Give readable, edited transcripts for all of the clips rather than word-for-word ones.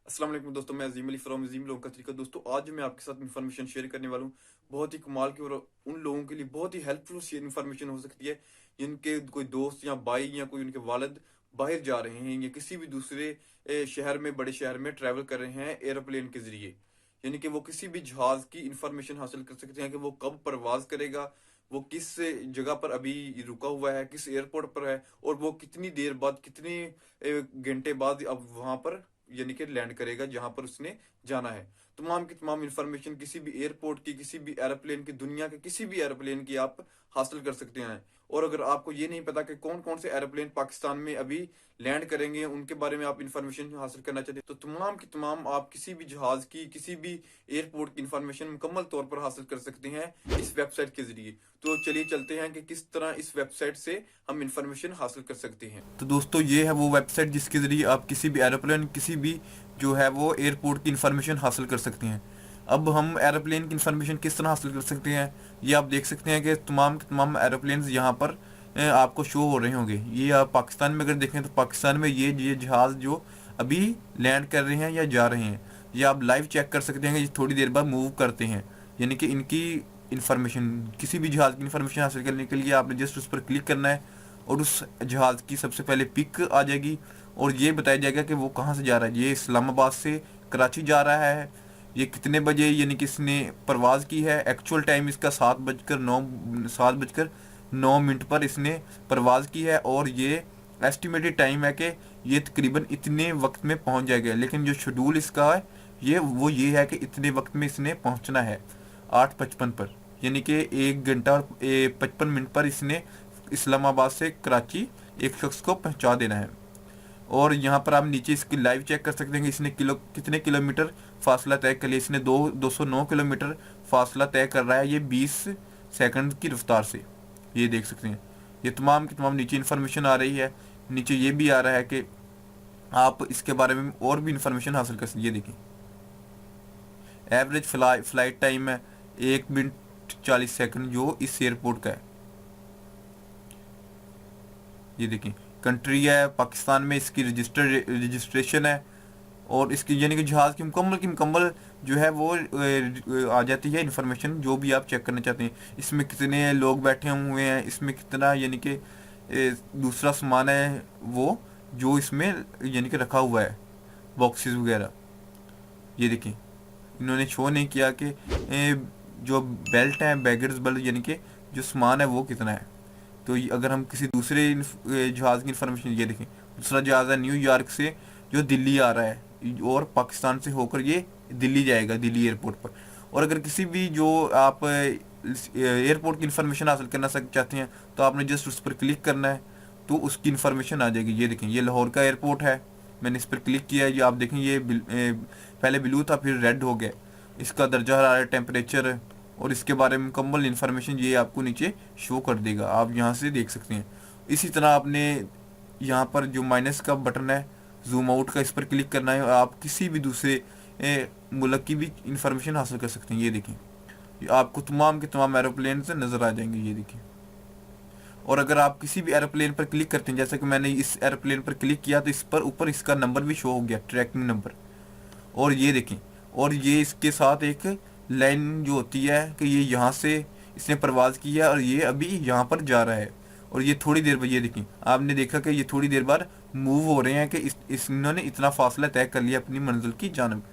अस्सलाम वालेकुम दोस्तों, मैं अजीम अली फ्रॉम अजीम लोगों का तरीका। दोस्तों आज मैं आपके साथ इन्फॉर्मेशन शेयर करने वाला हूँ बहुत ही कमाल की, और उन लोगों के लिए बहुत ही हेल्पफुल इन्फॉर्मेशन हो सकती है जिनके कोई दोस्त या भाई या कोई उनके वालिद बाहर जा रहे हैं या किसी भी दूसरे शहर में, बड़े शहर में ट्रैवल कर रहे हैं एरोप्लेन के जरिए। यानी कि वो किसी भी जहाज की इंफॉर्मेशन हासिल कर सकते हैं कि वो कब परवाज करेगा, वो किस जगह पर अभी रुका हुआ है, किस एयरपोर्ट पर है, और वो कितनी देर बाद, कितने घंटे बाद अब वहां पर यानी कि लैंड करेगा जहां पर उसने जाना है। तमाम की तमाम इंफॉर्मेशन किसी भी एयरपोर्ट की, किसी भी एरोप्लेन की, दुनिया के किसी भी एरोप्लेन की आप हासिल कर सकते हैं। और अगर आपको ये नहीं पता कि कौन कौन से एरोप्लेन पाकिस्तान में अभी लैंड करेंगे, उनके बारे में आप इंफॉर्मेशन हासिल करना चाहते हैं, तो तमाम की तमाम आप किसी भी जहाज की, किसी भी एयरपोर्ट की इंफॉर्मेशन मुकम्मल तौर पर हासिल कर सकते हैं इस वेबसाइट के जरिए। तो चलिए चलते हैं कि किस तरह इस वेबसाइट से हम इंफॉर्मेशन हासिल कर सकते हैं। तो दोस्तों ये है वो वेबसाइट जिसके जरिए आप किसी भी एरोप्लेन, किसी भी जो है वो एयरपोर्ट की इंफॉर्मेशन हासिल कर सकते हैं। अब हम एरोप्लेन की इंफॉर्मेशन किस तरह हासिल कर सकते हैं, ये आप देख सकते हैं कि तमाम के तमाम एरोप्लेन यहाँ पर आपको शो हो रहे होंगे। ये आप पाकिस्तान में अगर देखें तो पाकिस्तान में ये जहाज़ जो अभी लैंड कर रहे हैं या जा रहे हैं, ये आप लाइव चेक कर सकते हैं कि ये थोड़ी देर बाद मूव करते हैं। यानी कि इनकी इंफॉर्मेशन, किसी भी जहाज़ की इंफॉर्मेशन हासिल करने के लिए आपने जस्ट उस पर क्लिक करना है और उस जहाज़ की सबसे पहले पिक आ जाएगी और ये बताया जाएगा कि वो कहाँ से जा रहा है। ये इस्लामाबाद से कराची जा रहा है, ये कितने बजे यानी कि इसने परवाज़ की है। एक्चुअल टाइम इसका 7:09 पर इसने परवाज़ की है, और ये एस्टिमेटेड टाइम है कि ये तकरीबन इतने वक्त में पहुंच जाएगा। लेकिन जो शेड्यूल इसका है ये है कि इतने वक्त में इसने पहुंचना है 8:55 पर, यानी कि 1 घंटा और 55 मिनट पर इसने इस्लामाबाद से कराची एक शख्स को पहुंचा देना है। और यहाँ पर आप नीचे इसकी लाइव चेक कर सकते हैं कि इसने कितने किलोमीटर फासला तय कर लिया। इसने 209 किलोमीटर फासला तय कर रहा है, ये 20 सेकंड की रफ्तार से। ये देख सकते हैं, ये तमाम की तमाम नीचे इन्फॉर्मेशन आ रही है। नीचे ये भी आ रहा है कि आप इसके बारे में और भी इन्फॉर्मेशन हासिल कर सकते हैं। ये देखिए, एवरेज फ्लाइट टाइम है 1 मिनट 40 सेकंड जो इस एयरपोर्ट का है। ये देखिए, कंट्री है पाकिस्तान में, इसकी रजिस्ट्रेशन है, और इसकी यानी कि जहाज़ की मुकम्मल जो है वो आ जाती है इन्फॉर्मेशन जो भी आप चेक करना चाहते हैं। इसमें कितने लोग बैठे हुए हैं, इसमें कितना यानी कि दूसरा सामान है वो जो इसमें यानी कि रखा हुआ है, बॉक्सेस वगैरह। ये देखिए, इन्होंने शो नहीं किया कि जो बेल्ट है, बैगेज बेल्ट, यानी कि जो सामान है वो कितना है। तो अगर हम किसी दूसरे जहाज़ की इंफॉर्मेशन, ये देखें, दूसरा जहाज़ है न्यूयॉर्क से जो दिल्ली आ रहा है, और पाकिस्तान से होकर ये दिल्ली जाएगा, दिल्ली एयरपोर्ट पर। और अगर किसी भी जो आप एयरपोर्ट की इंफॉर्मेशन हासिल करना चाहते हैं तो आपने जस्ट उस पर क्लिक करना है, तो उसकी इंफॉर्मेशन आ जाएगी। ये देखें, ये लाहौर का एयरपोर्ट है, मैंने इस पर क्लिक किया, ये आप देखें, ये पहले ब्लू था फिर रेड हो गया। इसका दर्जा हरारत, टेम्परेचर और इसके बारे में मुकम्मल इन्फॉर्मेशन ये आपको नीचे शो कर देगा, आप यहाँ से देख सकते हैं। इसी तरह आपने यहाँ पर जो माइनस का बटन है, जूम आउट का, इस पर क्लिक करना है, आप किसी भी दूसरे मुल्क की भी इंफॉर्मेशन हासिल कर सकते हैं। ये देखें, ये आपको तमाम के तमाम एरोप्लेन से नज़र आ जाएंगे। ये देखिए, और अगर आप किसी भी एरोप्लेन पर क्लिक करते हैं, जैसे कि मैंने इस एरोप्लेन पर क्लिक किया, तो इस पर ऊपर इसका नंबर भी शो हो गया, ट्रैकिंग नंबर। और ये देखें, और ये इसके साथ एक लाइन जो होती है कि ये यहाँ से इसने परवाज़ किया और ये अभी यहाँ पर जा रहा है, और ये थोड़ी देर बाद, ये देखें, आपने देखा कि ये थोड़ी देर बाद मूव हो रहे हैं कि इन्होंने इतना फासला तय कर लिया अपनी मंजिल की जानब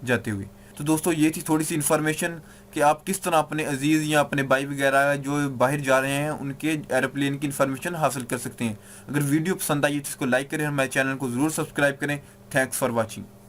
जाते हुए। तो दोस्तों ये थी थोड़ी सी इन्फॉर्मेशन कि आप किस तरह अपने अजीज़ या अपने भाई वगैरह जो बाहर जा रहे हैं उनके एरोप्लेन की इन्फॉर्मेशन हासिल कर सकते हैं। अगर वीडियो पसंद आई तो इसको लाइक करें और हमारे चैनल को ज़रूर सब्सक्राइब करें। Thanks for watching.